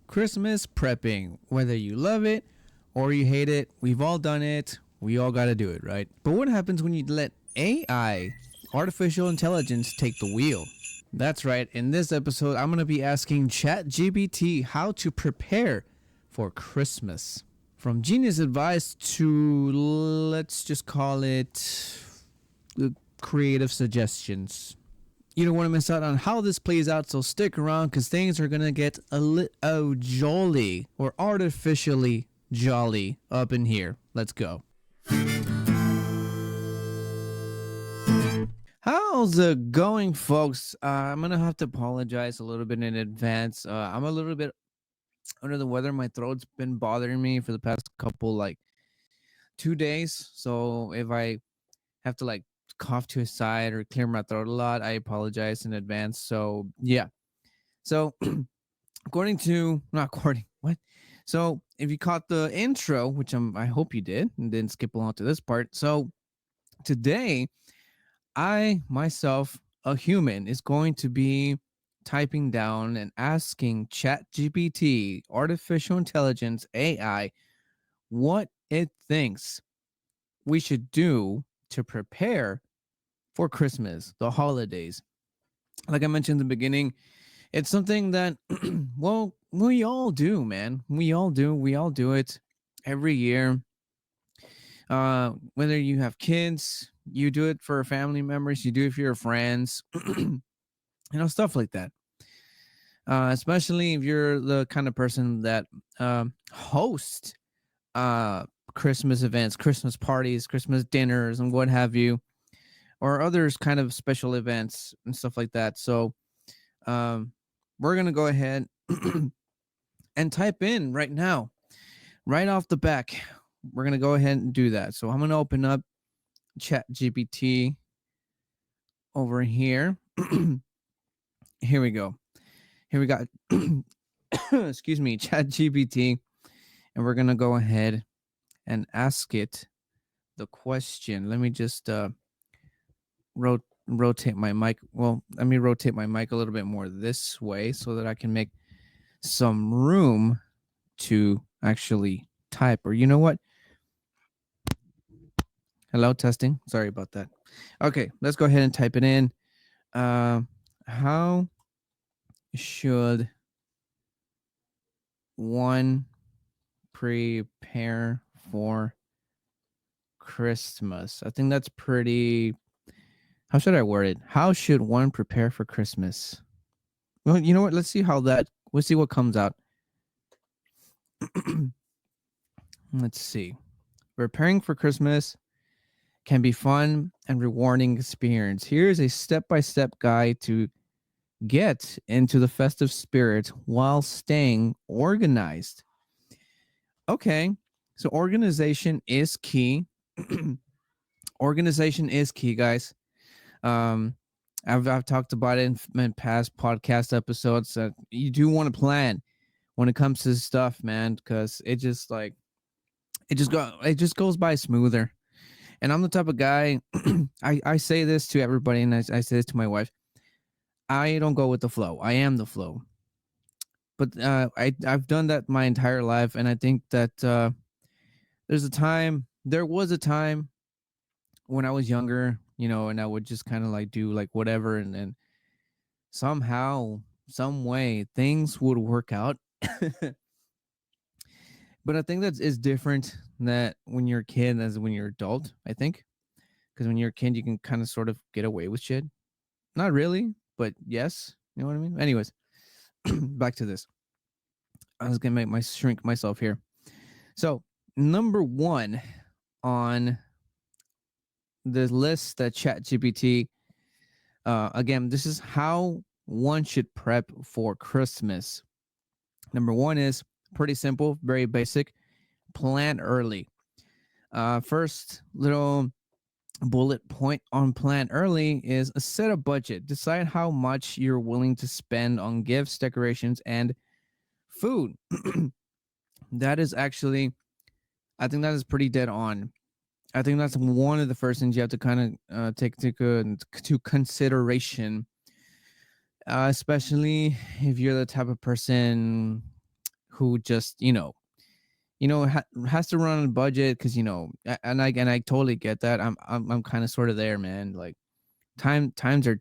Christmas prepping. Whether you love it or you hate it, we've all done it. We all got to do it, right? But what happens when you let AI, artificial intelligence, take the wheel? That's right. In this episode, I'm going to be asking ChatGPT how to prepare for Christmas. From genius advice to, let's just call it, creative suggestions. You don't want to miss out on how this plays out, so stick around because things are going to get jolly or artificially jolly up in here. Let's go. How's it going, folks? I'm going to have to apologize a little bit in advance. I'm a little bit under the weather. My throat's been bothering me for the past couple, 2 days. So if I have to cough to a side or clear my throat a lot, I apologize in advance. So yeah. So So if you caught the intro, which I hope you did and didn't skip along to this part. So today, I myself, a human, is going to be typing down and asking ChatGPT, artificial intelligence, AI, what it thinks we should do to prepare for Christmas, the holidays. Like I mentioned in the beginning, it's something that, well, we all do, man. We all do. We all do it every year. Whether you have kids, you do it for family members, you do it for your friends, stuff like that. Especially if you're the kind of person that host Christmas events, Christmas parties, Christmas dinners, and what have you, or others kind of special events and stuff like that. So we're going to go ahead and type in right now, right off the back. We're going to go ahead and do that. So I'm going to open up ChatGPT over here. Here we go. Here we got, excuse me, ChatGPT. And we're going to go ahead and ask it the question. Let me just rotate my mic. Well, let me rotate my mic a little bit more this way so that I can make some room to actually type. Or you know what? Hello, testing. Sorry about that. Okay, let's go ahead and type it in. How should one prepare for Christmas? I think that's pretty. How should I word it? How should one prepare for Christmas? Well, you know what? Let's see what comes out. Let's see. Preparing for Christmas can be fun and rewarding experience. Here's a step-by-step guide to get into the festive spirit while staying organized. Okay, so organization is key. Organization is key, guys. I've talked about it in past podcast episodes that you do want to plan when it comes to stuff, man, because it just goes by smoother. And I'm the type of guy, I say this to everybody, and I say this to my wife. I don't go with the flow. I am the flow. But I've done that my entire life, and I think that there was a time when I was younger, and I would just kind of do whatever, and then somehow, some way, things would work out. But I think that is different that when you're a kid as when you're adult, I think. Because when you're a kid, you can kind of sort of get away with shit. Not really, but yes. You know what I mean? Anyways, back to this. I was going to shrink myself here. So, number one on the list that ChatGPT, again, this is how one should prep for Christmas. Number one is pretty simple, very basic. Plan early. First little bullet point on plan early is set a budget. Decide how much you're willing to spend on gifts, decorations, and food. That is actually, I think that is pretty dead on. I think that's one of the first things you have to kind of take to consideration, especially if you're the type of person who just has to run on a budget because and I totally get that. I'm kind of sort of there, man. Like times are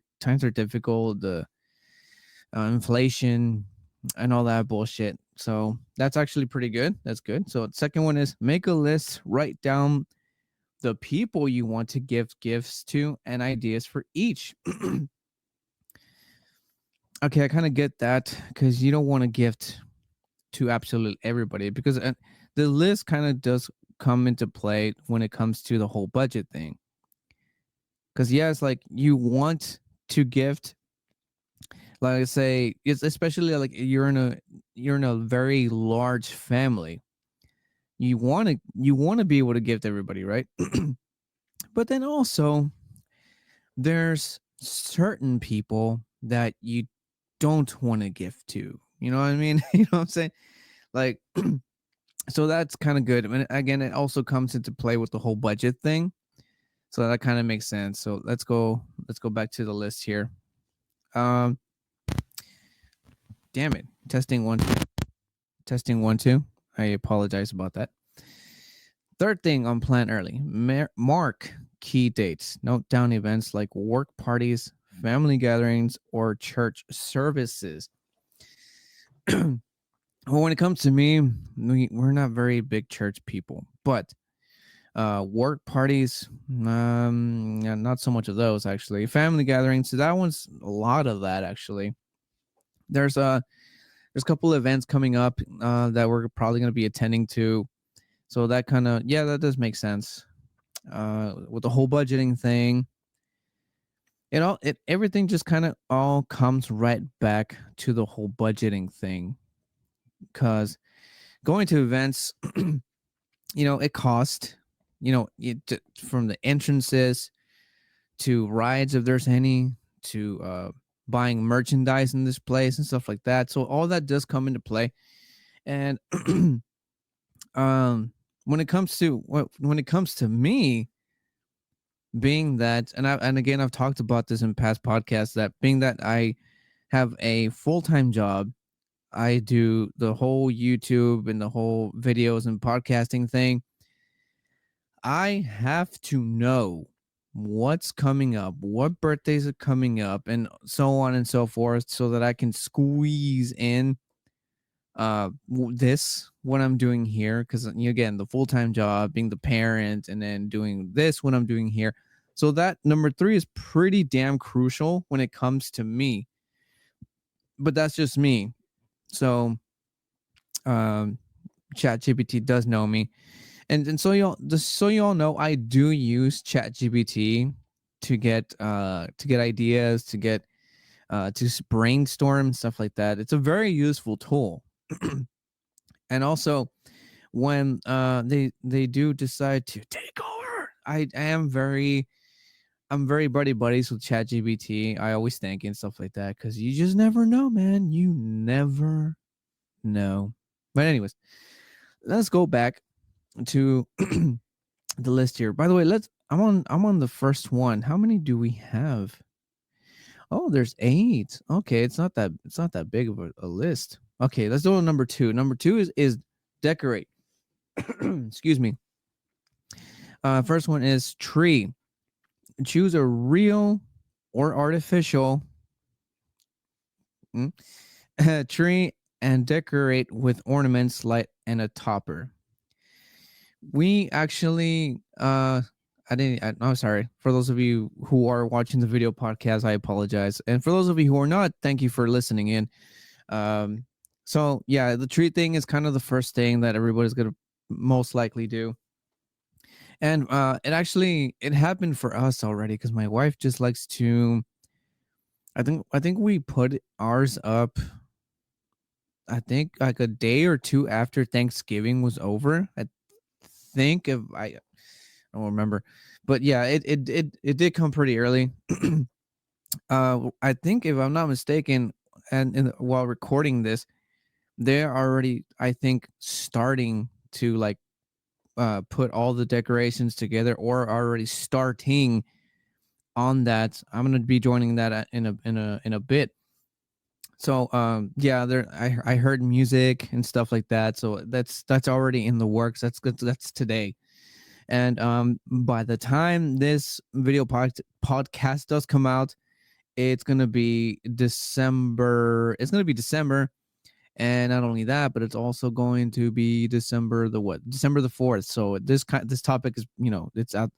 difficult. The inflation and all that bullshit. So that's actually pretty good. That's good. So the second one is make a list, write down the people you want to give gifts to and ideas for each. Okay, I kind of get that because you don't want to gift to absolutely everybody because the list kind of does come into play when it comes to the whole budget thing. Because yes, like you want to gift, like I say, it's especially like you're in a very large family. You want to be able to gift everybody, right? But then also there's certain people that you don't want to gift to. You know what I mean? You know what I'm saying? Like, so that's kind of good. I mean, again, it also comes into play with the whole budget thing. So that kind of makes sense. So let's go back to the list here. Um, damn it. Testing one, two. Testing one, two. I apologize about that. Third thing on plan early. Mark key dates. Note down events like work parties, family gatherings, or church services. Well, when it comes to me, we're not very big church people, but work parties, yeah, not so much of those actually. Family gatherings, so that one's a lot of that actually. There's a couple of events coming up that we're probably going to be attending to, so that kind of, yeah, that does make sense. With the whole budgeting thing, everything just kind of all comes right back to the whole budgeting thing, because going to events, it costs, from the entrances to rides if there's any, to buying merchandise in this place and stuff like that. So all that does come into play. And when it comes to me, being that, and again, I've talked about this in past podcasts, that being that I have a full-time job, I do the whole YouTube and the whole videos and podcasting thing. I have to know what's coming up, what birthdays are coming up, and so on and so forth, so that I can squeeze in this what I'm doing here, because again, the full-time job, being the parent, and then doing this what I'm doing here. So that number 3 is pretty damn crucial when it comes to me. But that's just me. So ChatGPT does know me. And so y'all know, I do use ChatGPT to get ideas, to brainstorm, stuff like that. It's a very useful tool. And also, when they do decide to take over, I'm very buddy buddies with ChatGPT. I always think and stuff like that, because you just never know, man. You never know. But anyways, let's go back to the list here. By the way, I'm on the first one. How many do we have? Oh, there's 8. Okay, it's not that big of a list. Okay, let's go to number 2. Number 2 is decorate. Excuse me. First one is tree. Choose a real or artificial tree and decorate with ornaments, light, and a topper. We actually I'm sorry. For those of you who are watching the video podcast, I apologize. And for those of you who are not, thank you for listening in. So yeah, the tree thing is kind of the first thing that everybody's gonna most likely do. And it happened for us already, because my wife just likes to, I think we put ours up, I think like a day or two after Thanksgiving was over. I think, if I don't remember, but yeah, it did come pretty early. I think, if I'm not mistaken, and while recording this, they're already, I think, starting to like put all the decorations together, or already starting on that. I'm going to be joining that in a bit. So yeah, there I heard music and stuff like that. So that's already in the works. That's good. That's today. And by the time this podcast does come out, it's gonna be December. It's gonna be December, and not only that, but it's also going to be December the what? December the 4th. So this topic is, it's out.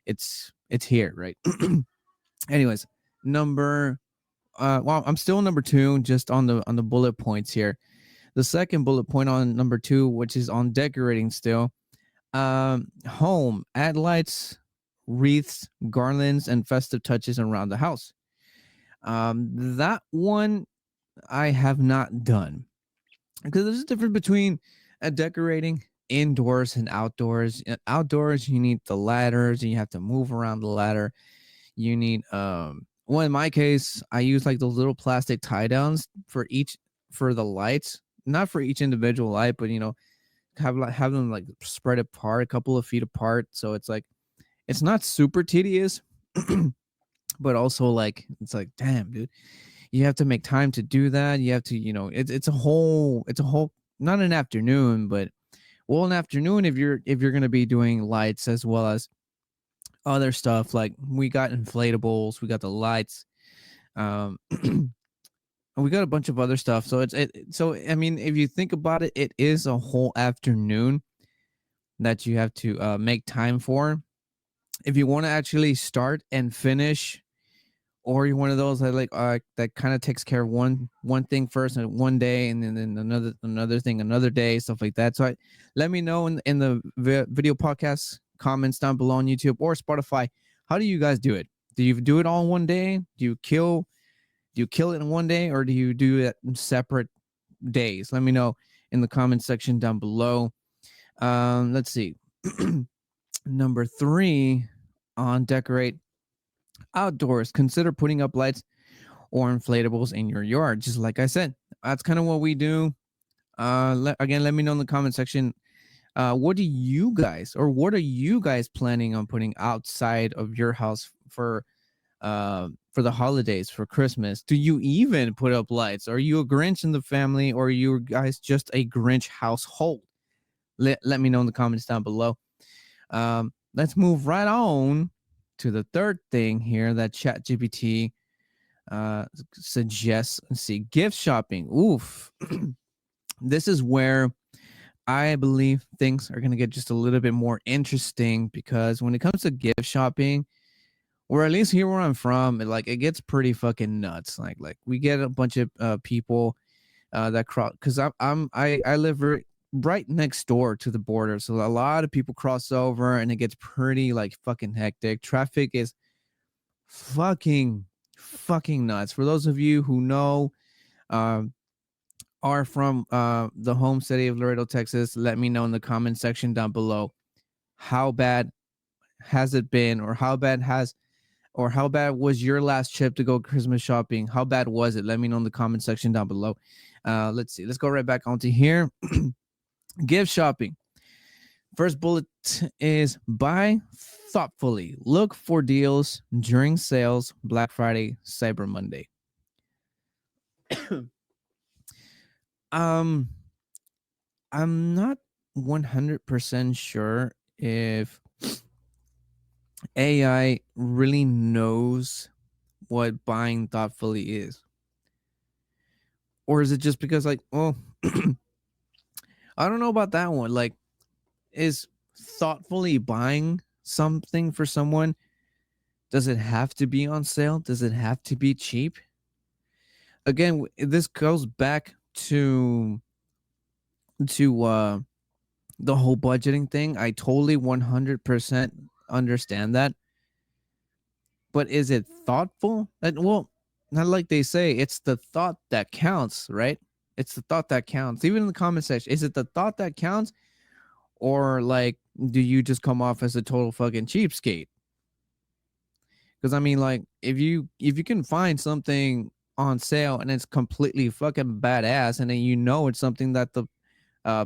It's here, right? Anyways, number well, I'm still number 2, just on the bullet points here. The second bullet point on number 2, which is on decorating still. Home, add lights, wreaths, garlands, and festive touches around the house. That one I have not done, because there's a difference between decorating indoors and outdoors. Outdoors, you need the ladders, and you have to move around the ladder. You need well, in my case, I use like those little plastic tie downs for the lights, not for each individual light, but have them like spread apart, a couple of feet apart, so it's like it's not super tedious. But also, like, it's like, damn, dude, you have to make time to do that. You have to, it's a whole, not an afternoon, but well, an afternoon if you're going to be doing lights as well as other stuff. Like, we got inflatables, we got the lights, um we got a bunch of other stuff. So so I mean, if you think about it, it is a whole afternoon that you have to make time for if you want to actually start and finish, or you're one of those that that kind of takes care of one thing first and one day, and then another thing another day, stuff like that. So let me know in the video podcast comments down below on YouTube or Spotify. How do you guys do it? Do you do it all in one day? Do you kill it in one day, or do you do it in separate days? Let me know in the comment section down below. Let's see. Number 3 on decorate outdoors. Consider putting up lights or inflatables in your yard. Just like I said, that's kind of what we do. Again, let me know in the comment section. What are you guys planning on putting outside of your house for the holidays, for Christmas? Do you even put up lights? Are you a Grinch in the family, or are you guys just a Grinch household? Let me know in the comments down below. Let's move right on to the third thing here that ChatGPT suggests. Let's see, gift shopping. Oof. This is where I believe things are going to get just a little bit more interesting, because when it comes to gift shopping, or at least here where I'm from, it gets pretty fucking nuts. Like we get a bunch of people that cross, because I live right next door to the border, so a lot of people cross over, and it gets pretty like fucking hectic. Traffic is fucking nuts. For those of you who know, um are from the home city of Laredo, Texas, let me know in the comment section down below. How bad has it been, or how bad was your last trip to go Christmas shopping? How bad was it? Let me know in the comment section down below. Let's see. Let's go right back onto here. Gift shopping. First bullet is buy thoughtfully. Look for deals during sales, Black Friday, Cyber Monday. um, I'm not 100% sure if AI really knows what buying thoughtfully is. Or is it just because, like, well, I don't know about that one. Like, is thoughtfully buying something for someone, does it have to be on sale? Does it have to be cheap? Again, this goes back to the whole budgeting thing. I totally 100% understand that. But is it thoughtful? And, well, not like they say, it's the thought that counts, right? It's the thought that counts. Even in the comment section, is it the thought that counts? Or, like, do you just come off as a total fucking cheapskate? Because I mean, like, if you can find something on sale and it's completely fucking badass, and then it's something that the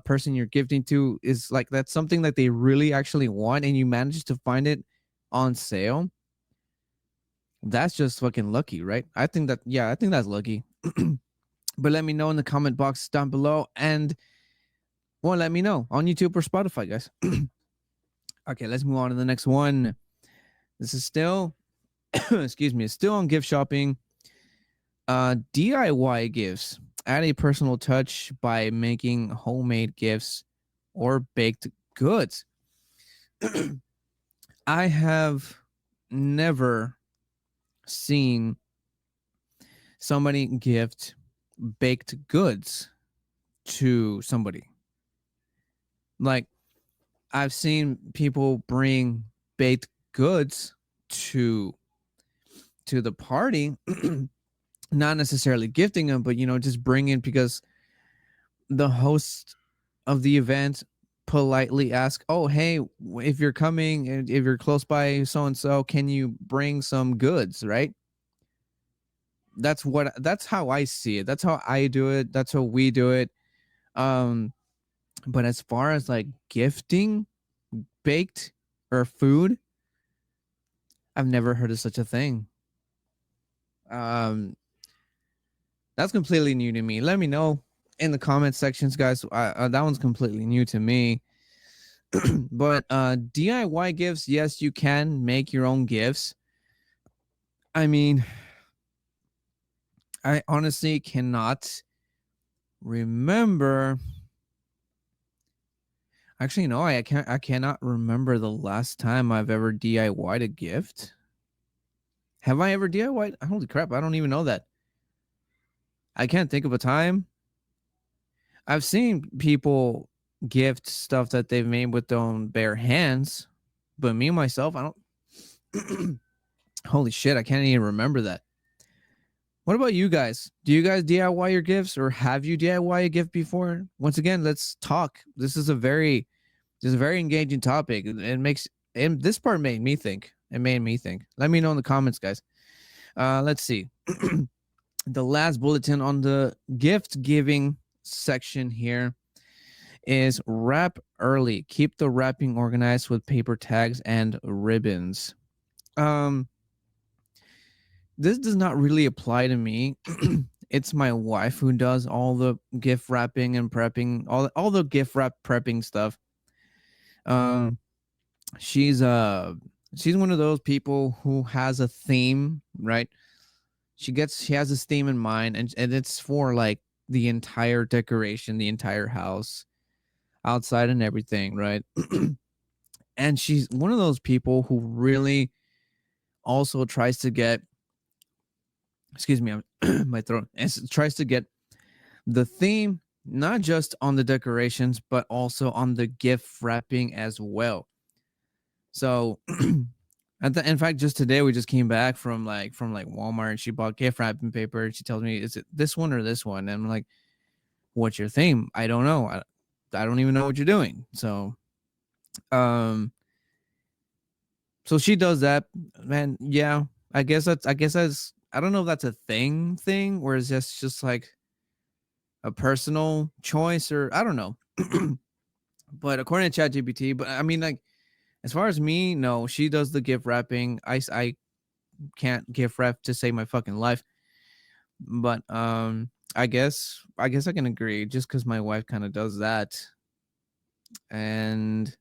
person you're gifting to is like, that's something that they really actually want, and you manage to find it on sale, that's just fucking lucky, right? I think that's lucky. But let me know in the comment box down below, and well, let me know on YouTube or Spotify, guys. Okay, let's move on to the next one. This is still, excuse me, still on gift shopping. DIY gifts. Add a personal touch by making homemade gifts or baked goods. I have never seen somebody gift baked goods to somebody. Like, I've seen people bring baked goods to the party, not necessarily gifting them, but just bring it because the host of the event politely ask, "Oh, hey, if you're coming and if you're close by so and so, can you bring some goods?" Right? That's how I see it. That's how I do it. That's how we do it. Um, but as far as like gifting baked or food, I've never heard of such a thing. Um, that's completely new to me. Let me know in the comment sections, guys. That one's completely new to me. But DIY gifts, yes, you can make your own gifts. I mean, I honestly cannot remember. Actually, no, I can't. I cannot remember the last time I've ever DIY'd a gift. Have I ever DIY'd? Holy crap! I don't even know that. I can't think of a time. I've seen people gift stuff that they've made with their own bare hands, but me myself, I don't. Holy shit! I can't even remember that. What about you guys? Do you guys DIY your gifts, or have you DIY a gift before? Once again, let's talk. This is a very engaging topic. It makes, and this part made me think. It made me think. Let me know in the comments, guys. Let's see. The last bulletin on the gift giving section here is wrap early. Keep the wrapping organized with paper tags and ribbons. Um, this does not really apply to me. It's my wife who does all the gift wrapping and prepping, all the gift wrap prepping stuff. Um, she's she's one of those people who has a theme, right? She has this theme in mind, and it's for like the entire decoration, the entire house, outside and everything, right? And she's one of those people who really also tries to get, excuse me, my throat, and tries to get the theme not just on the decorations but also on the gift wrapping as well. So in fact, just today we just came back from Walmart, and she bought gift wrapping paper. She tells me, "Is it this one or this one?" And I'm like, "What's your theme?" "I don't know. I don't even know what you're doing." Um so she does that, man. Yeah, I guess that's I don't know if that's a thing or is this just like a personal choice, or I don't know. But according to ChatGPT, but I mean, like, as far as me, no, she does the gift wrapping. I can't gift wrap to save my fucking life. But I guess I can agree just because my wife kind of does that. And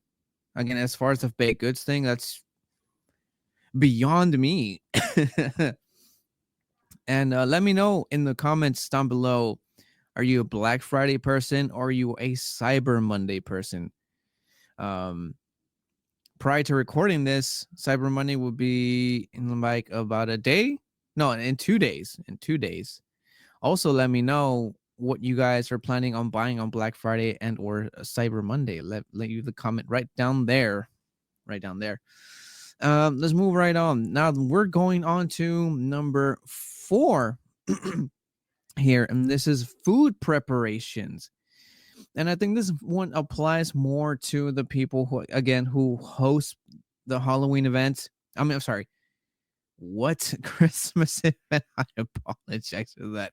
again, as far as the baked goods thing, that's beyond me. And let me know in the comments down below. Are you a Black Friday person or are you a Cyber Monday person? Um, Prior to recording this, Cyber Monday will be in like about a day. No, in 2 days. In 2 days. Also, let me know what you guys are planning on buying on Black Friday and or Cyber Monday. Let you the comment right down there. Right down there. Let's move right on. Now we're going on to number 4 here, and this is food preparations. And I think this one applies more to the people who host the Halloween event. I mean, I'm sorry, what Christmas event? I apologize for that.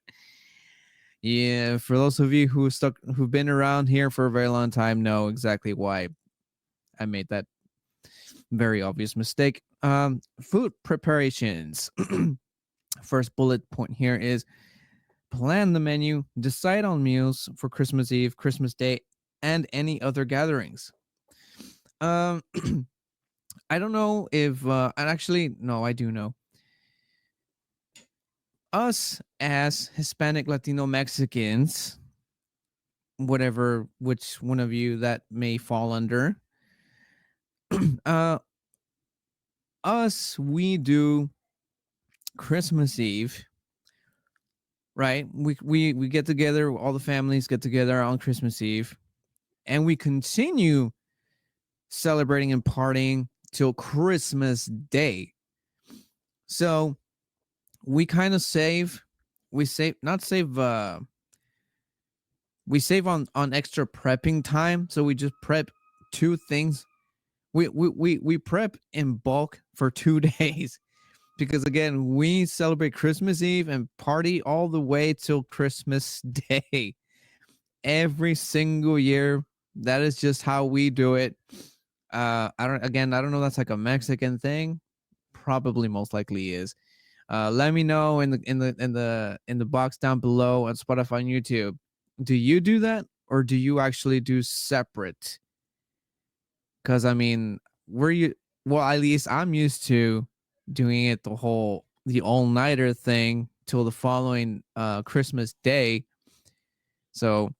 Yeah, for those of you who've been around here for a very long time, know exactly why I made that very obvious mistake. Food preparations. First bullet point here is plan the menu, decide on meals for Christmas Eve, Christmas Day, and any other gatherings. Um, I don't know if, and actually, no, I do know. Us as Hispanic, Latino, Mexicans, whatever, which one of you that may fall under, uh, we do Christmas Eve, right? We get together, all the families get together on Christmas Eve, and we continue celebrating and partying till Christmas Day. So we kind of save, we save, not save, we save on extra prepping time. So we just prep two things. We prep in bulk for 2 days because again, we celebrate Christmas Eve and party all the way till Christmas Day. Every single year. That is just how we do it. I don't know, that's like a Mexican thing. Probably most likely is. Let me know in the box down below on Spotify and YouTube. Do you do that or do you actually do separate? Because I mean, were you, well, at least I'm used to doing it the all-nighter thing till the following Christmas Day. So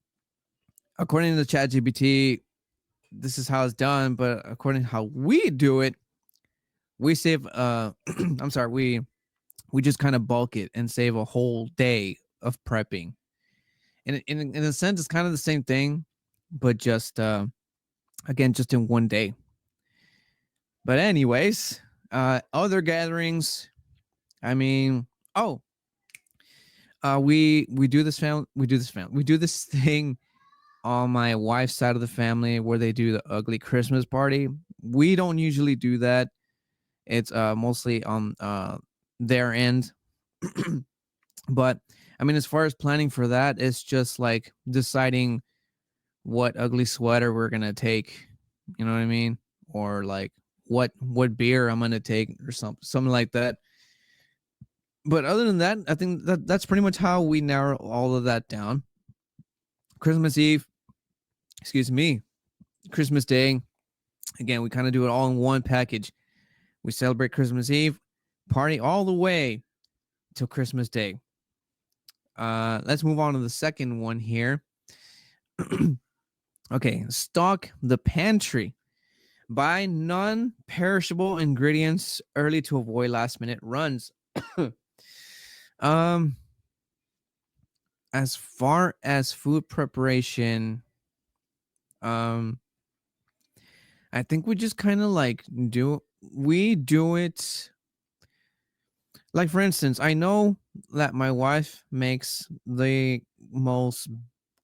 according to ChatGPT, this is how it's done, but according to how we do it, we save I'm sorry, we just kind of bulk it and save a whole day of prepping. And in a sense, it's kind of the same thing, but just again, just in one day. But anyways, other gatherings. I mean, oh, we do this we do this thing on my wife's side of the family where they do the ugly Christmas party. We don't usually do that. It's mostly on their end. But I mean, as far as planning for that, it's just like deciding what ugly sweater we're gonna take. You know what I mean? Or like what beer I'm gonna take or something like that. But other than that, I think that's pretty much how we narrow all of that down. Christmas Eve, excuse me, Christmas Day. Again, we kind of do it all in one package. We celebrate Christmas Eve, party all the way till Christmas Day. Let's move on to the second one here. Okay, stock the pantry. Buy non-perishable ingredients early to avoid last-minute runs. um, as far as food preparation, um, I think we just kind of like do it. Like for instance, I know that my wife makes the most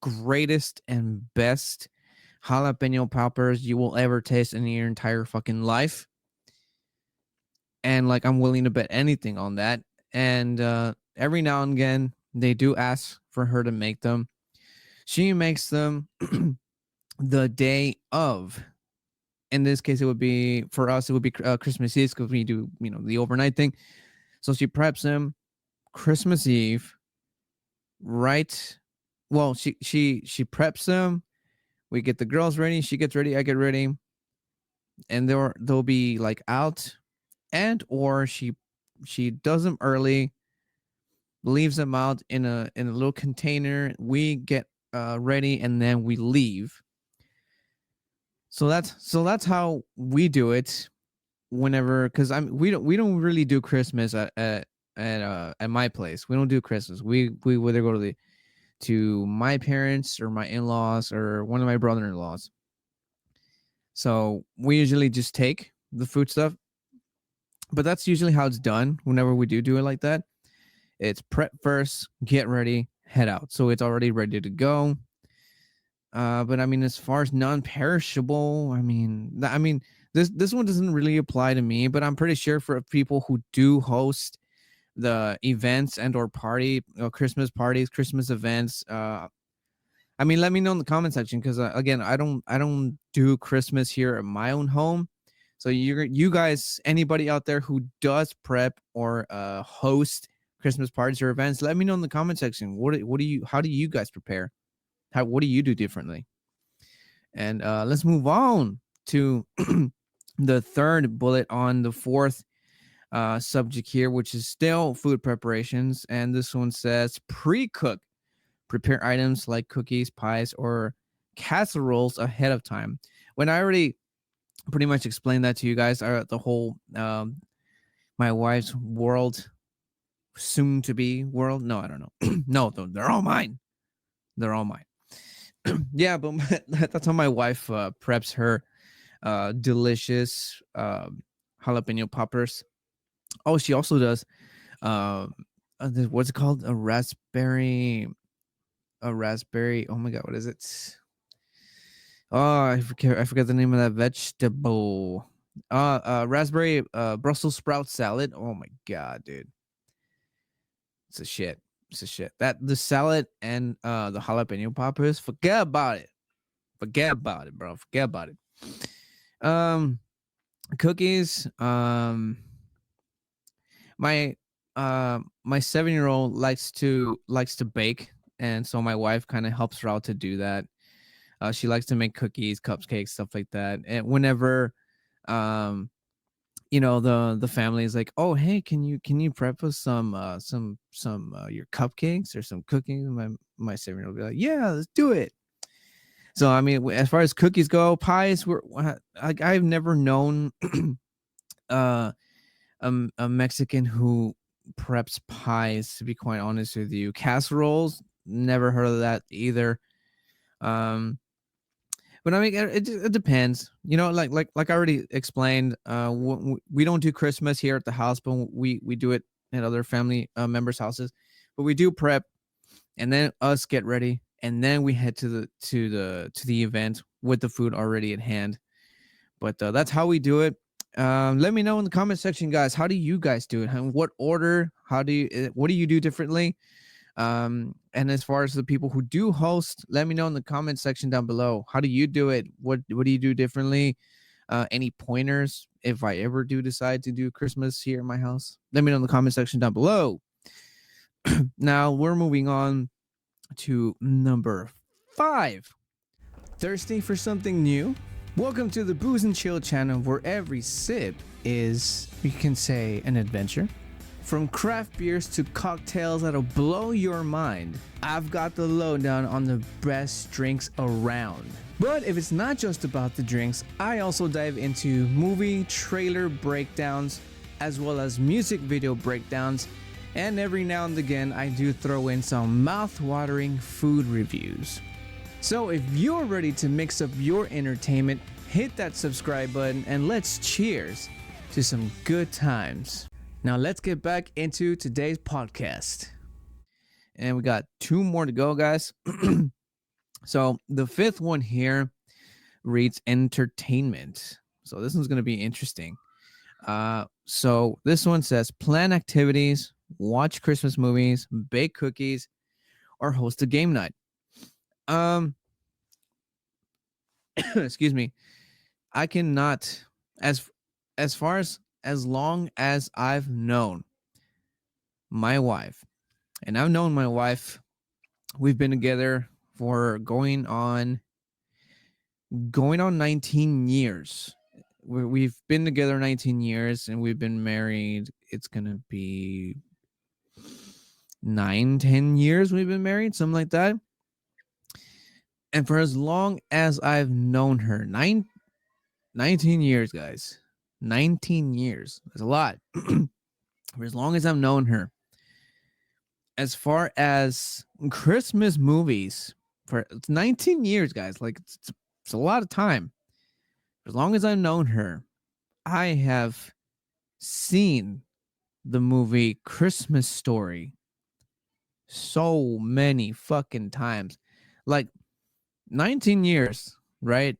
greatest and best jalapeno poppers you will ever taste in your entire fucking life. And like I'm willing to bet anything on that. And every now and again they do ask for her to make them. She makes them the day of. In this case, it would be for us. It would be Christmas Eve because we do the overnight thing. So she preps them Christmas Eve, right? Well, she preps them. We get the girls ready. She gets ready. I get ready, and they'll be like out, and or she does them early, leaves them out in a little container. We get ready, and then we leave. So that's how we do it. Whenever, because we don't really do Christmas at my place. We don't do Christmas. We either go to my parents or my in-laws or one of my brother-in-laws. So we usually just take the food stuff, but that's usually how it's done. Whenever we do it like that, it's prep first, get ready, head out. So it's already ready to go. But I mean, as far as non-perishable, I mean, this one doesn't really apply to me, but I'm pretty sure for people who do host the events and or party, Christmas parties, Christmas events. I mean, let me know in the comment section because again, I don't do Christmas here at my own home. So you guys, anybody out there who does prep or host Christmas parties or events? Let me know in the comment section. How do you guys prepare? What do you do differently? And let's move on to the third bullet on the fourth subject here, which is still food preparations. And this one says pre-cook. Prepare items like cookies, pies, or casseroles ahead of time. When I already pretty much explained that to you guys, the whole my wife's world, soon to be world. No, I don't know. No, they're all mine. They're all mine. Yeah, but that's how my wife preps her delicious jalapeno poppers. Oh, she also does what's it called? A raspberry. Oh my god, what is it? Oh, I forget the name of that vegetable. Raspberry Brussels sprout salad. Oh my god, dude. It's a shit. It's a shit. That the salad and the jalapeno poppers, forget about it. Forget about it, bro. Forget about it. Cookies. My my 7-year-old likes to bake, and so my wife kind of helps her out to do that. She likes to make cookies, cupcakes, stuff like that. And whenever the family is like, oh hey, can you prep us some your cupcakes or some cookies, my 7-year-old will be like, yeah, let's do it. So I mean, as far as cookies go, pies, I've never known a Mexican who preps pies, to be quite honest with you. Casseroles, never heard of that either. But I mean, it depends. Like I already explained. We don't do Christmas here at the house, but we do it at other family members' houses. But we do prep, and then us get ready, and then we head to the event with the food already at hand. But that's how we do it. Let me know in the comment section, guys. How do you guys do it? What order? What do you do differently? And as far as the people who do host, let me know in the comment section down below. How do you do it? What do you do differently? Any pointers if I ever do decide to do Christmas here in my house? Let me know in the comment section down below. Now we're moving on to number 5. Thirsty for something new? Welcome to the Booze and Chill channel, where every sip is, you can say, an adventure. From craft beers to cocktails that'll blow your mind, I've got the lowdown on the best drinks around. But if it's not just about the drinks, I also dive into movie trailer breakdowns, as well as music video breakdowns, and every now and again I do throw in some mouth-watering food reviews. So if you're ready to mix up your entertainment, hit that subscribe button and let's cheers to some good times. Now let's get back into today's podcast. And we got 2 more to go, guys. So the 5th one here reads entertainment. So this one's going to be interesting. So this one says plan activities, watch Christmas movies, bake cookies, or host a game night. Excuse me. I cannot, as far as long as I've known my wife, and I've known my wife, we've been together for going on 19 years. We've been together 19 years, and we've been married. It's gonna be 9-10 years we've been married, something like that. And for as long as I've known her, 19 years, guys. 19 years. That's a lot. For as long as I've known her, as far as Christmas movies, for 19 years, guys, like it's a lot of time. For as long as I've known her, I have seen the movie Christmas Story so many fucking times. Like 19 years, right?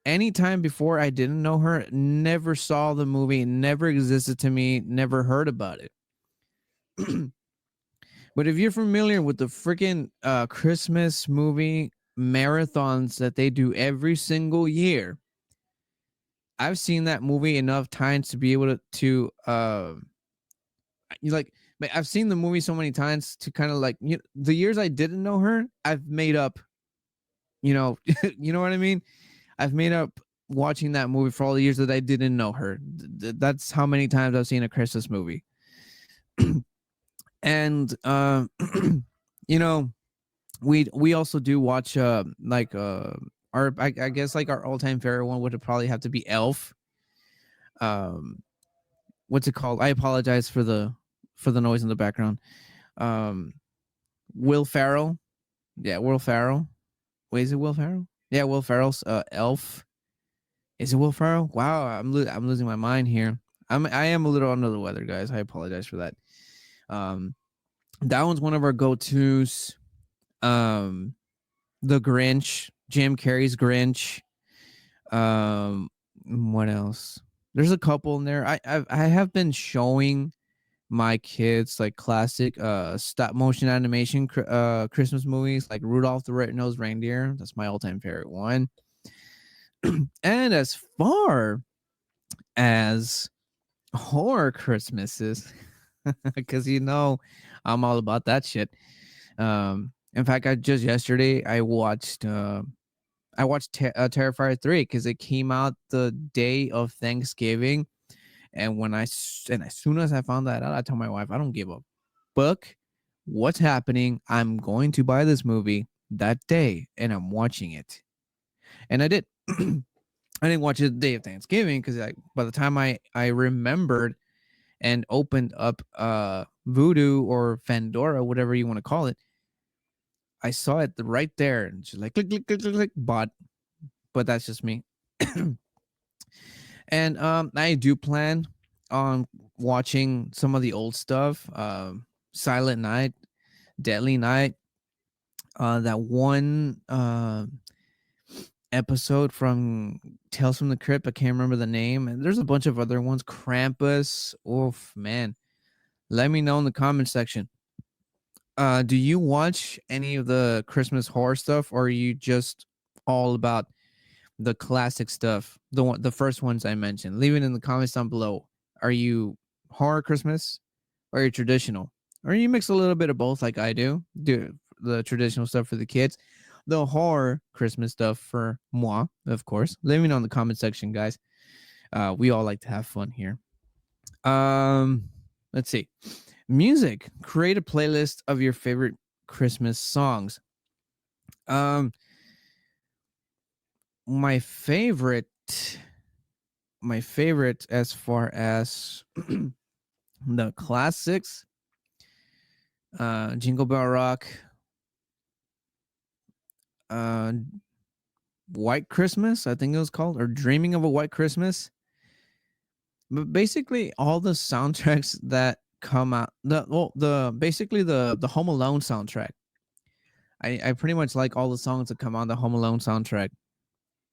Anytime before I didn't know her, never saw the movie, never existed to me, never heard about it. But if you're familiar with the freaking Christmas movie marathons that they do every single year, I've seen that movie enough times to be able to like But I've seen the movie so many times to kind of like, the years I didn't know her, I've made up, you know, you know what I mean? I've made up watching that movie for all the years that I didn't know her. That's how many times I've seen a Christmas movie. And you know, we also do watch like our I guess like our all-time favorite one would probably have to be Elf. Um what's it called? I apologize for the noise in the background. Um Will Ferrell. Yeah, Will Ferrell. Wait, is it Will Ferrell? Yeah, Will Ferrell's Elf. Is it Will Ferrell? Wow, I'm losing my mind here. I am a little under the weather, guys. I apologize for that. Um, that one's one of our go-tos. Um, The Grinch, Jim Carrey's Grinch. What else? There's a couple in there. I have been showing my kids like classic stop motion animation Christmas movies like Rudolph the Red-Nosed Reindeer. That's my all-time favorite one. And as far as horror Christmases, because I'm all about that shit. In fact, I just yesterday I watched Terrifier 3 because it came out the day of Thanksgiving, and as soon as I found that out, I told my wife I don't give a fuck what's happening. I'm going to buy this movie that day, and I'm watching it, and I did. I didn't watch it the day of Thanksgiving because by the time I remembered and opened up Voodoo or Pandora, whatever you want to call it, I saw it right there and just like click click click click click but that's just me. And I do plan on watching some of the old stuff, Silent Night, Deadly Night, that one episode from Tales from the Crypt. I can't remember the name, and there's a bunch of other ones. Krampus. Oof, man. Let me know in the comment section. Do you watch any of the Christmas horror stuff, or are you just all about the classic stuff? The first ones I mentioned. Leave it in the comments down below. Are you horror Christmas, or are you traditional, or you mix a little bit of both, like I do? Do the traditional stuff for the kids, the horror Christmas stuff for moi, of course. Let me know in the comment section, guys. We all like to have fun here. Let's see. Music. Create a playlist of your favorite Christmas songs. Um, my favorite as far as the classics, Jingle Bell Rock, White Christmas, I think it was called, or Dreaming of a White Christmas. But basically all the soundtracks that come out, basically the Home Alone soundtrack. I pretty much like all the songs that come on the Home Alone soundtrack.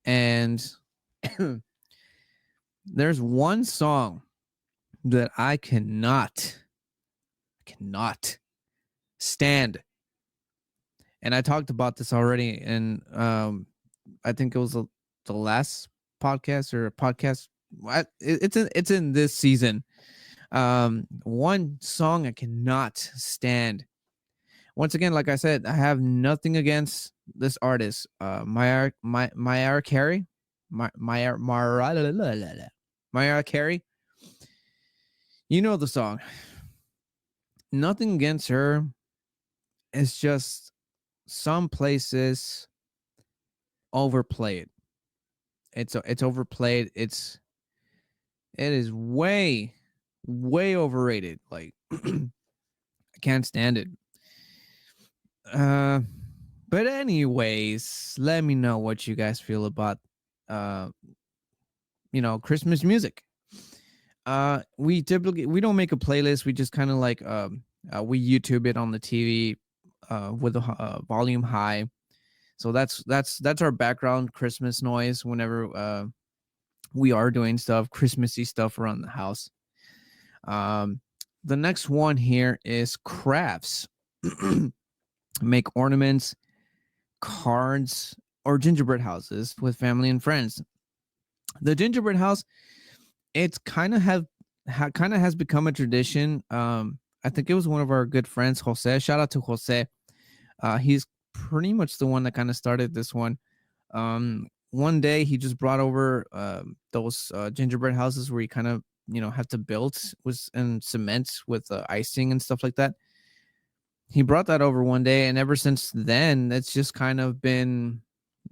And there's one song that I cannot stand. And I talked about this already, and I think it was the last podcast or a podcast. It's in this season. One song I cannot stand. Once again, like I said, I have nothing against this artist, Mariah Carey, Mariah Carey. You know the song. Nothing against her. It's just some places overplayed. It's overplayed. It is way overrated. Like I can't stand it. But anyways, let me know what you guys feel about Christmas music. We don't make a playlist. We just kind of like we YouTube it on the TV with a volume high. So that's our background Christmas noise whenever we are doing stuff, Christmassy stuff around the house. The next one here is crafts. Make ornaments, cards, or gingerbread houses with family and friends. The gingerbread house, it's kind of has become a tradition. I think it was one of our good friends, Jose. Shout out to Jose. He's pretty much the one that kind of started this one. One day he just brought over those gingerbread houses where you kind of have to build with and cement with icing and stuff like that. He brought that over one day, and ever since then, it's just kind of been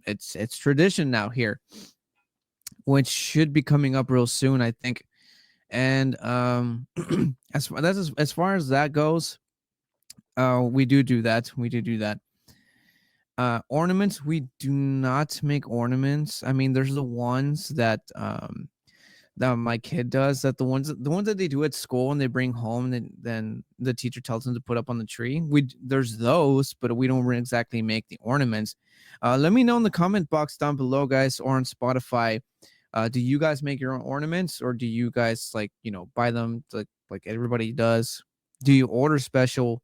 it's tradition now here, which should be coming up real soon, I think. And as far as that goes, we do that. We do that. Ornaments, we do not make ornaments. I mean, there's the ones that my kid does, that the ones that they do at school and they bring home, and then the teacher tells them to put up on the tree. There's those, but we don't exactly make the ornaments. Let me know in the comment box down below, guys, or on Spotify. Do you guys make your own ornaments, or do you guys buy them like everybody does? Do you order special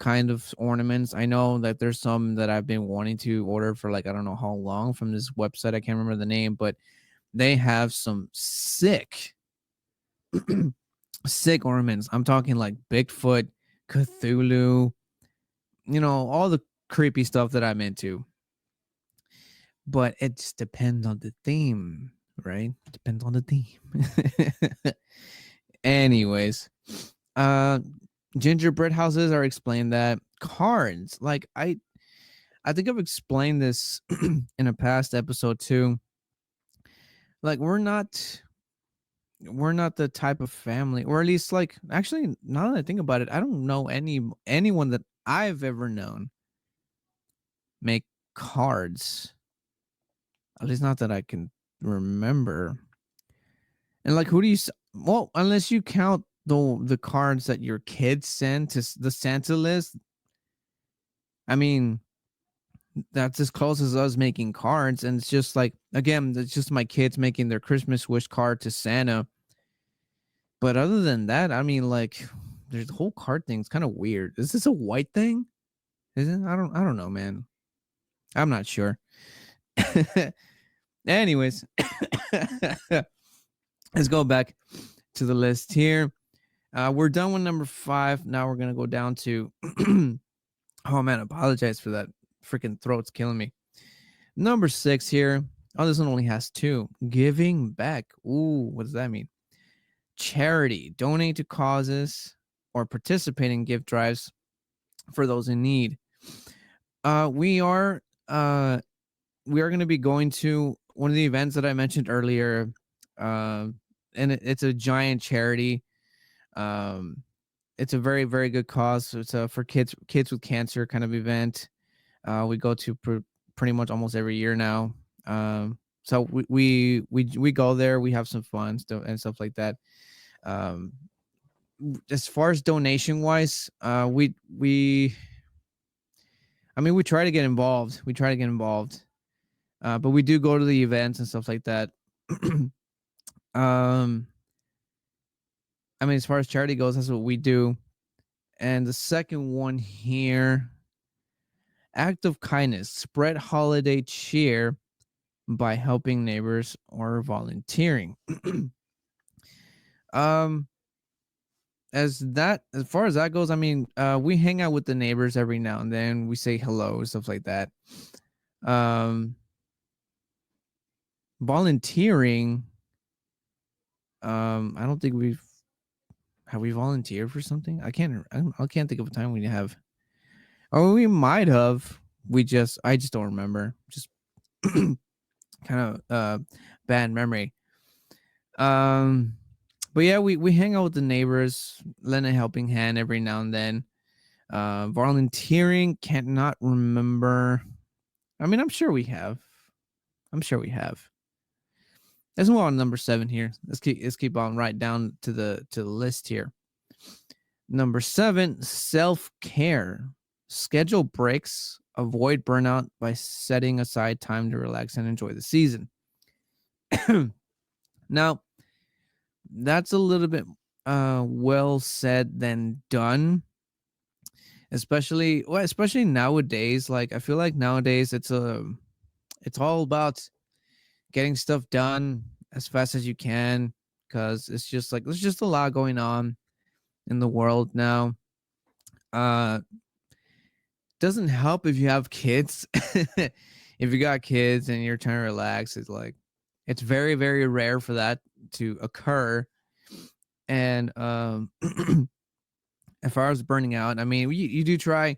kind of ornaments? I know that there's some that I've been wanting to order for like I don't know how long from this website. I can't remember the name, but they have some sick sick ornaments. I'm talking like Bigfoot, Cthulhu, all the creepy stuff that I'm into. But it just depends on the theme, right? Depends on the theme. Anyways, gingerbread houses are explained that cards, like I think I've explained this in a past episode too. Like we're not the type of family, or at least like actually now that I think about it, I don't know anyone that I've ever known make cards. At least not that I can remember. And like who do you well, unless you count the cards that your kids send to the Santa list. I mean, that's as close as us making cards, and it's just like again, it's just my kids making their Christmas wish card to Santa. But other than that, I mean, like, there's the whole card thing's kind of weird. Is this a white thing? Is it? I don't know, man. I'm not sure. Anyways, let's go back to the list here. We're done with number 5. Now we're gonna go down to oh man, I apologize for that. Freaking throat's killing me. Number 6 here. Oh, this one only has 2. Giving back. Ooh, what does that mean? Charity. Donate to causes or participate in gift drives for those in need. We are going to be going to one of the events that I mentioned earlier, and it's a giant charity. It's a very, very good cause. It's for kids with cancer kind of event. We go to pretty much almost every year now. So we go there. We have some fun and stuff like that. As far as donation wise, we try to get involved. But we do go to the events and stuff like that. As far as charity goes, that's what we do. And the second one here, act of kindness, spread holiday cheer by helping neighbors or volunteering. As far as that goes, we hang out with the neighbors every now and then. We say hello, stuff like that. Volunteering, I don't think have we volunteered for something? I can't think of a time we have. Or we might have. I just don't remember. Just kind of bad memory. But yeah, we hang out with the neighbors, lend a helping hand every now and then. Volunteering, cannot remember. I'm sure we have. Let's move on to number 7 here. Let's keep on right down to the list here. Number 7, self-care. Schedule breaks. Avoid burnout by setting aside time to relax and enjoy the season. Now, that's a little bit well said than done. Especially nowadays. Like I feel like nowadays it's all about getting stuff done as fast as you can, because it's just a lot going on. in the world now. Uh, doesn't help if you have kids. If you got kids and you're trying to relax, it's like it's very, very rare for that to occur. And as far as burning out, I mean, you do try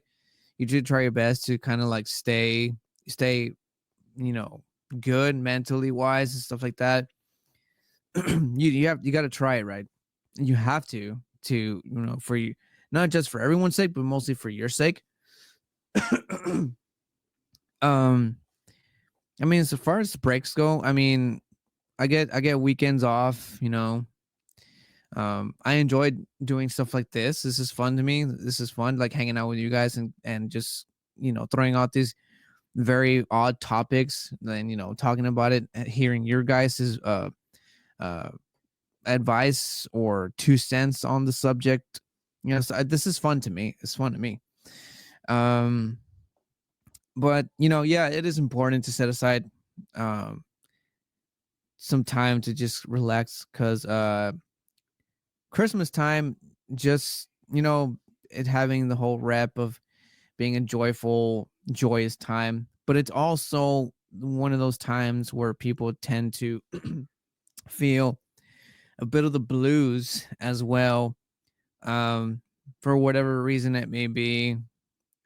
your best to kind of like stay, you know, good mentally wise and stuff like that. You got to try it, right? You have to for you, not just for everyone's sake, but mostly for your sake. um I mean, as far as breaks go, I mean, I get weekends off, you know. I enjoyed doing stuff like this. This is fun to me. This is fun, like hanging out with you guys and just, you know, throwing out these very odd topics and, you know, talking about it, and hearing your guys's uh advice or 2 cents on the subject. You know, so this is fun to me. It's fun to me. Um, but you know, yeah, it is important to set aside um some time to just relax, because Christmas time, just, you know, it having the whole rep of being a joyful, joyous time, but it's also one of those times where people tend to feel a bit of the blues as well, um, for whatever reason it may be.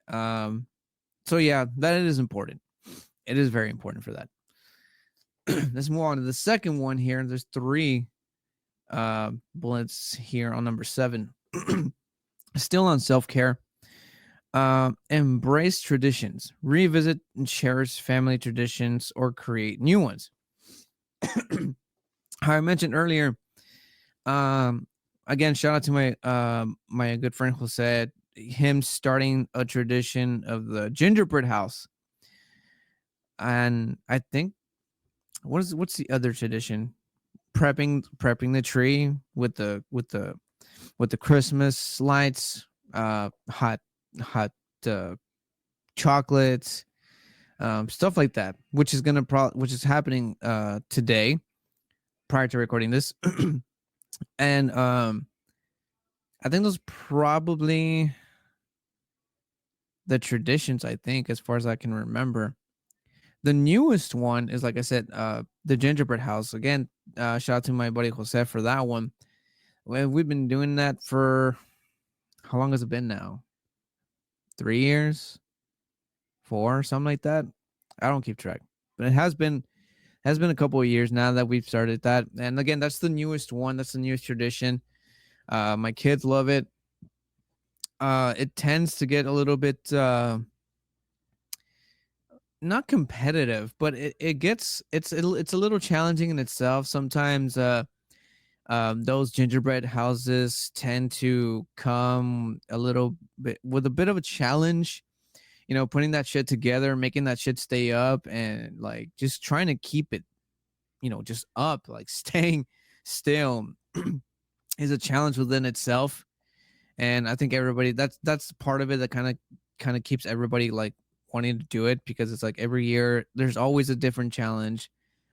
Um, so yeah, that it is important. It is very important for that. Let's move on to the second one here. There's three bullets here on number 7. Still on self-care. Embrace traditions, revisit and cherish family traditions, or create new ones. How I mentioned earlier, um, again, shout out to my good friend Jose, him starting a tradition of the gingerbread house. And I think what's the other tradition? Prepping the tree with the Christmas lights, hot uh, chocolates, stuff like that, which is which is happening today prior to recording this. And I think those probably the traditions, I think, as far as I can remember. The newest one is, like I said, the gingerbread house. Again, shout out to my buddy Jose for that one. We've been doing that for how long has it been now? 3 years, 4, something like that. I don't keep track, but it has been a couple of years now that we've started that. And again, that's the newest one. That's the newest tradition. My kids love it. It tends to get a little bit not competitive, but it gets it's a little challenging in itself. Sometimes those gingerbread houses tend to come a little bit with a bit of a challenge, you know, putting that shit together, making that shit stay up, and like just trying to keep it, you know, just up, like staying still is a challenge within itself. And I think everybody, that's part of it that kind of keeps everybody like wanting to do it, because it's like every year there's always a different challenge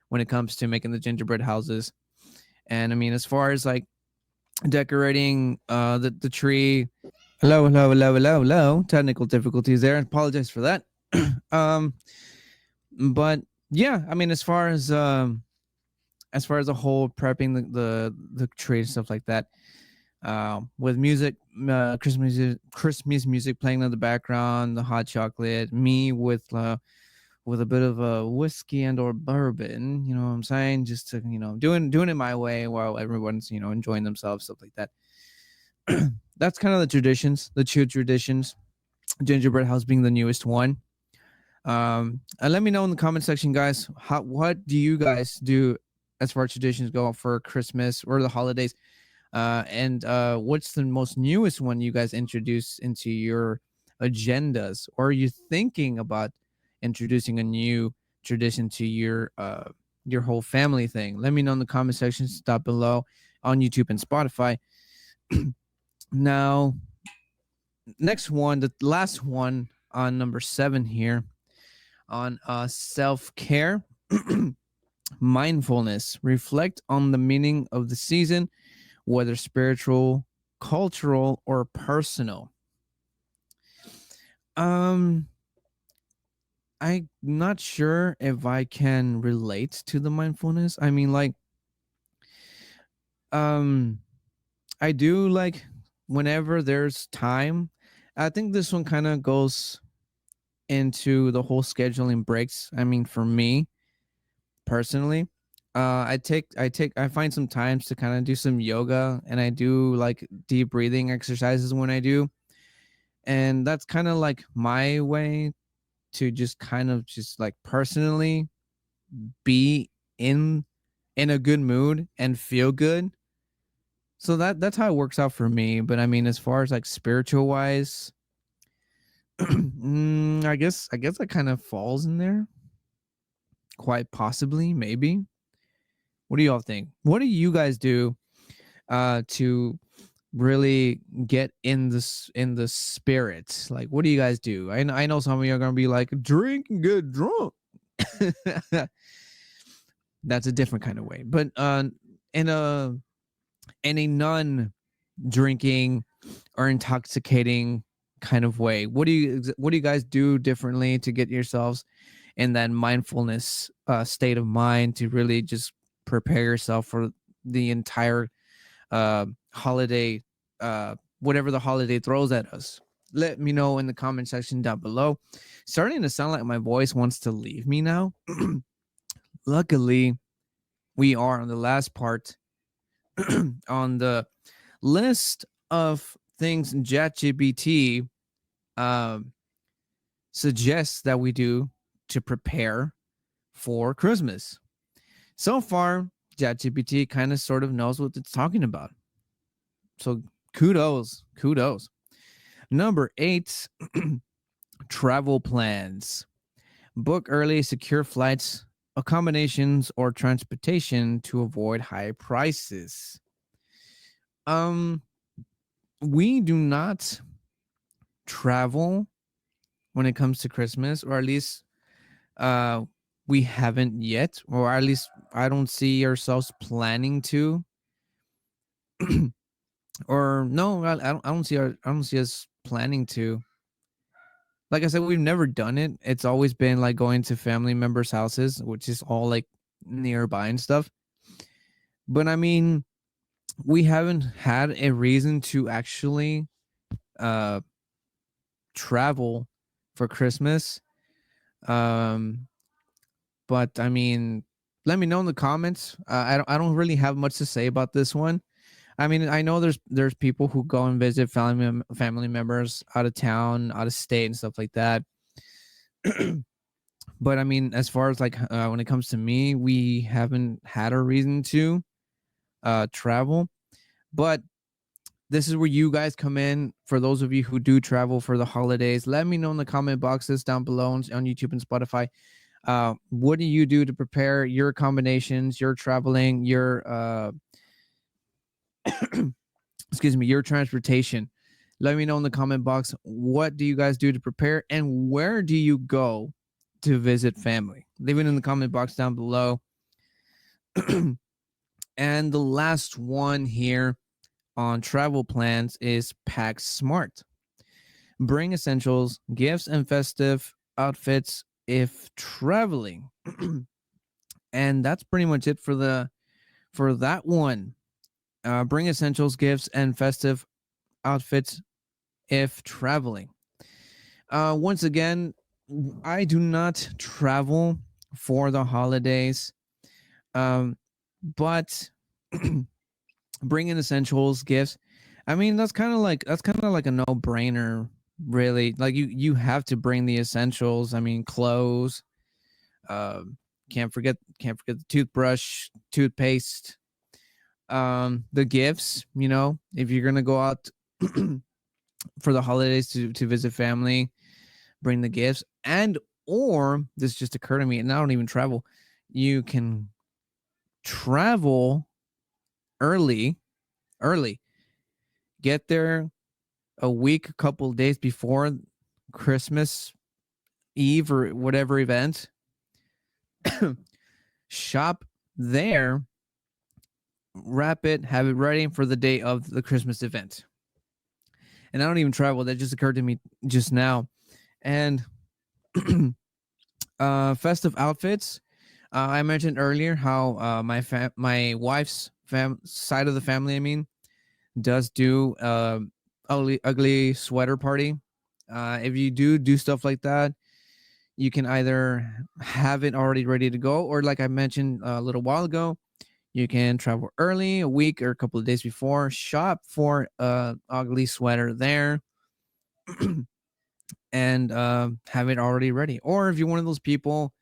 when it comes to making the gingerbread houses. And I mean, as far as like decorating the tree, hello, technical difficulties there, I apologize for that. um but yeah, I mean, as far as the whole prepping the tree and stuff like that, with music, Christmas music playing in the background, the hot chocolate, me with a bit of a whiskey and or bourbon, you know what I'm saying, just to, you know, doing it my way while everyone's, you know, enjoying themselves, stuff like that. That's kind of the traditions, the two traditions. Gingerbread house being the newest one. And let me know in the comment section, guys, what do you guys do as far as traditions go for Christmas or the holidays? And what's the most newest one you guys introduce into your agendas, or are you thinking about introducing a new tradition to your whole family thing? Let me know in the comment section down below on YouTube and Spotify. Now, next one, the last one on number 7 here on self-care. Mindfulness. Reflect on the meaning of the season, whether spiritual, cultural or personal? Um, I'm not sure if I can relate to the mindfulness. I mean, like, um, I do like whenever there's time. I think this one kind of goes into the whole scheduling breaks. I mean, for me personally, I find some times to kind of do some yoga, and I do like deep breathing exercises when I do, and that's kind of like my way to just kind of just like personally be in in a good mood and feel good. So that's how it works out for me. But I mean, as far as like spiritual wise, I guess that kind of falls in there, quite possibly, maybe. What do y'all think? What do you guys do to really get in the spirit? Like, what do you guys do? I know some of you are gonna be like, drink and get drunk. That's a different kind of way. But in a in a non drinking or intoxicating kind of way, what do you guys do differently to get yourselves in that mindfulness state of mind to really just prepare yourself for the entire holiday, whatever the holiday throws at us? Let me know in the comment section down below. Starting to sound like my voice wants to leave me now. Luckily, we are on the last part on the list of things ChatGPT um, suggests that we do to prepare for Christmas. So far, ChatGPT kind of sort of knows what it's talking about. So kudos, kudos. Number 8, travel plans. Book early, secure flights, accommodations, or transportation to avoid high prices. Um, we do not travel when it comes to Christmas, or at least uh we haven't yet, or at least I don't see ourselves planning to. Or no, I don't see us planning to. Like I said, we've never done it. It's always been like going to family members' houses, which is all like nearby and stuff. But I mean, we haven't had a reason to actually uh travel for Christmas. Um but I mean, let me know in the comments. I don't really have much to say about this one. I mean, I know there's people who go and visit family members out of town, out of state, and stuff like that. But I mean, as far as like when it comes to me, we haven't had a reason to travel. But this is where you guys come in. For those of you who do travel for the holidays, let me know in the comment boxes down below on YouTube and Spotify. What do you do to prepare your combinations, your traveling, your excuse me, your transportation? Let me know in the comment box, what do you guys do to prepare, and where do you go to visit family? Leave it in the comment box down below. And the last one here on travel plans is pack smart. Bring essentials, gifts, and festive outfits if traveling. And that's pretty much it for that one. Bring essentials, gifts, and festive outfits if traveling. Once again, I do not travel for the holidays, but bring in essentials, gifts. I mean, that's kind of like a no brainer, really. Like you have to bring the essentials. I mean, clothes. Um, can't forget the toothbrush, toothpaste. The gifts. You know, if you're gonna go out for the holidays to visit family, bring the gifts. And or this just occurred to me, and I don't even travel. You can travel early, early. Get there a week, a couple of days before Christmas Eve or whatever event. Shop there, wrap it, have it ready for the day of the Christmas event. and I don't even travel. That just occurred to me just now. And festive outfits. I mentioned earlier how my wife's side of the family, I mean, does do ugly sweater party. If you do stuff like that, you can either have it already ready to go, or like I mentioned a little while ago, you can travel early, a week or a couple of days before, shop for a ugly sweater there, and have it already ready. Or if you're one of those people,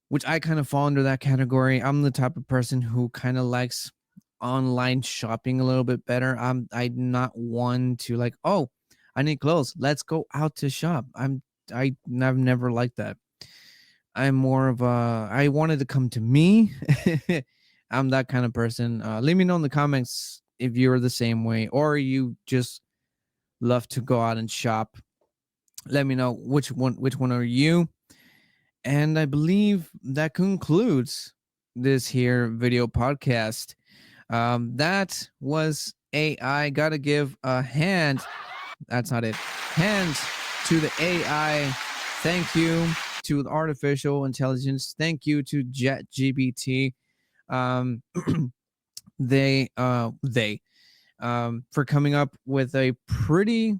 which I kind of fall under that category, I'm the type of person who kind of likes online shopping a little bit better. I'm not one to like, oh, I need clothes, let's go out to shop. I've never liked that. I'm more of a I wanted to come to me. I'm that kind of person. Let me know in the comments if you're the same way, or you just love to go out and shop. Let me know which one are you. And I believe that concludes this here video podcast. That was AI. Gotta give a hand. That's not it. Hands to the AI. Thank you to the artificial intelligence. Thank you to ChatGPT. Um, they for coming up with a pretty.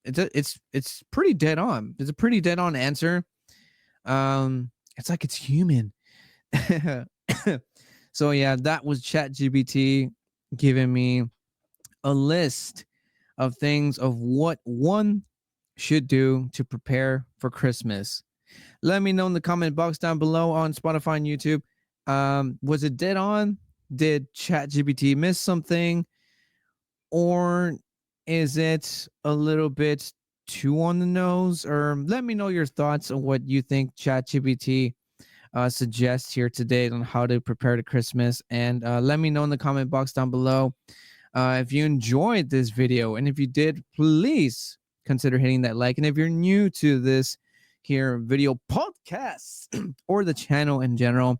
It's pretty dead on. It's a pretty dead on answer. It's like it's human. So yeah, that was ChatGPT giving me a list of things of what one should do to prepare for Christmas. Let me know in the comment box down below on Spotify and YouTube. Was it dead on? Did ChatGPT miss something? Or is it a little bit too on the nose? Or let me know your thoughts on what you think ChatGPT suggests here today on how to prepare to Christmas. And let me know in the comment box down below if you enjoyed this video. And if you did, please consider hitting that like. And if you're new to this here video podcast or the channel in general,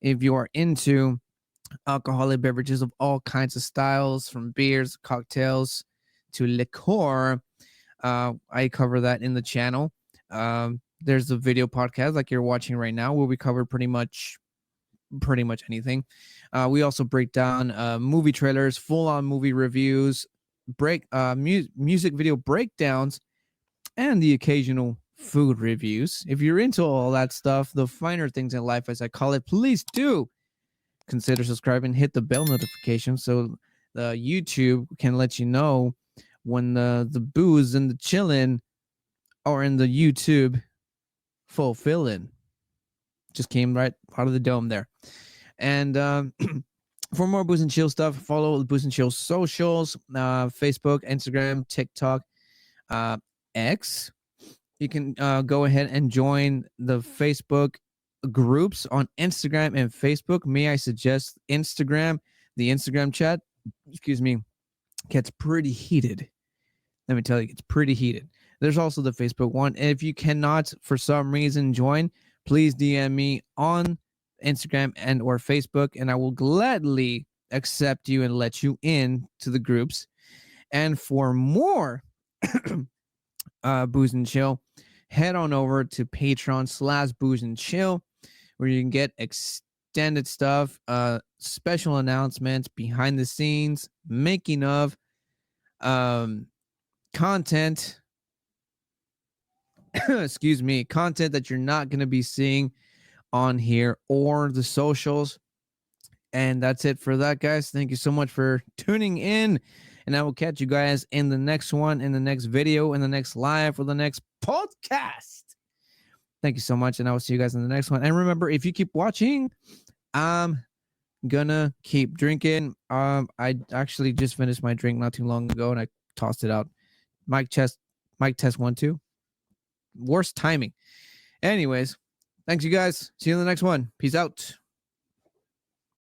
if you are into alcoholic beverages of all kinds of styles, from beers, cocktails to liqueur, I cover that in the channel. There's a video podcast like you're watching right now where we cover pretty much anything. We also break down movie trailers, full-on movie reviews, music video breakdowns, and the occasional food reviews. If you're into all that stuff, the finer things in life, as I call it, please do consider subscribing, hit the bell notification so the YouTube can let you know when the booze and the chillin' are in the YouTube fulfilling. Just came right out of the dome there. And for more Booze and Chill stuff, follow the Booze and Chill socials, Facebook, Instagram, TikTok, X. You can go ahead and join the Facebook groups on Instagram and Facebook. May I suggest Instagram? The Instagram chat, gets pretty heated. Let me tell you, it's pretty heated. There's also the Facebook one. And if you cannot, for some reason, join, please DM me on Instagram and or Facebook, and I will gladly accept you and let you in to the groups. And for more Booze and Chill, head on over to Patreon/Booze and Chill, where you can get extended stuff, special announcements, behind the scenes, making of, content. Content that you're not going to be seeing on here or the socials. And that's it for that, guys. Thank you so much for tuning in. And I will catch you guys in the next one, in the next video, in the next live, or the next podcast. Thank you so much. And I will see you guys in the next one. And remember, if you keep watching, I'm gonna keep drinking. I actually just finished my drink not too long ago and I tossed it out. Mic test 1 2. Worst timing. Anyways, thanks you guys. See you in the next one. Peace out.